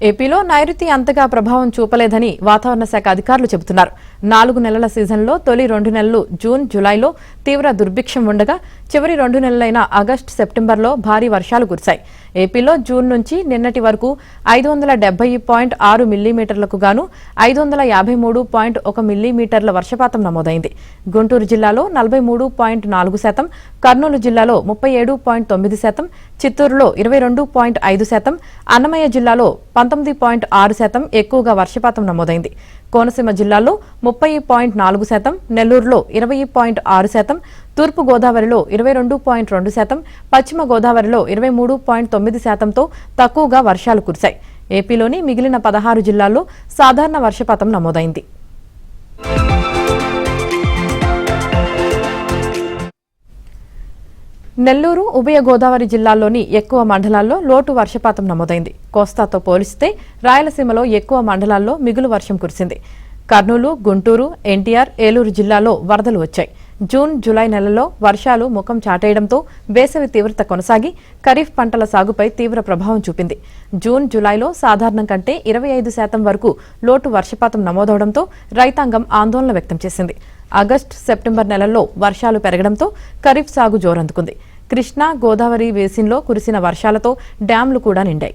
ఏపీలో నైరుతి అంతగా ప్రభావం చూపలేదని వాతావరణ శాఖ అధికారులు చెబుతున్నారు. 4 నెలల సీజన్లో తొలి 2 నెలలు జూన్, జూలైలో తీవ్ర దుర్భిక్షం ఉండగా చివరి 2 నెలలైన ఆగస్టు, సెప్టెంబర్లో భారీ వర్షాలు కురిశాయి. ఏపీలో జూన్ నుంచి నిన్నటి వరకు 570.6 మిల్లీమీటర్లకు గాను 553.1 మిల్లీమీటర్ల వర్షపాతం నమోదైంది. గుంటూరు జిల్లాలో 43.4%, కర్నూలు జిల్లాలో 37.9%, చిత్తూరులో 22.5%, అన్నమయ్య జిల్లాలో 19.6% ఎక్కువగా వర్షపాతం నమోదైంది. కోనసీమ జిల్లాలో 30.4%, నెల్లూరులో 20.6%, తూర్పు గోదావరిలో 22.2%, పశ్చిమ గోదావరిలో 23.9%తో తక్కువగా వర్షాలు కురిశాయి. ఏపీలోని మిగిలిన 16 జిల్లాల్లో సాధారణ వర్షపాతం నమోదైంది. నెల్లూరు, ఉభయ గోదావరి జిల్లాల్లోని ఎక్కువ మండలాల్లో లోటు వర్షపాతం నమోదైంది. కోస్తాతో పోలిస్తే రాయలసీమలో ఎక్కువ మండలాల్లో మిగులు వర్షం కురిసింది. కర్నూలు, గుంటూరు, ఎన్టీఆర్, ఏలూరు జిల్లాలో వరదలు వచ్చాయి. జూన్, జూలై నెలల్లో వర్షాలు ముఖం చాటేయడంతో వేసవి తీవ్రత కొనసాగి ఖరీఫ్ పంటల సాగుపై తీవ్ర ప్రభావం చూపింది. జూన్, జూలైలో సాధారణం కంటే 25% వరకు లోటు వర్షపాతం నమోదవడంతో రైతాంగం ఆందోళన వ్యక్తం చేసింది. ఆగస్టు, సెప్టెంబర్ నెలల్లో వర్షాలు పెరగడంతో ఖరీఫ్ సాగు జోరందుకుంది. కృష్ణా, గోదావరి బేసిన్లో కురిసిన వర్షాలతో డ్యాంలు కూడా నిండాయి.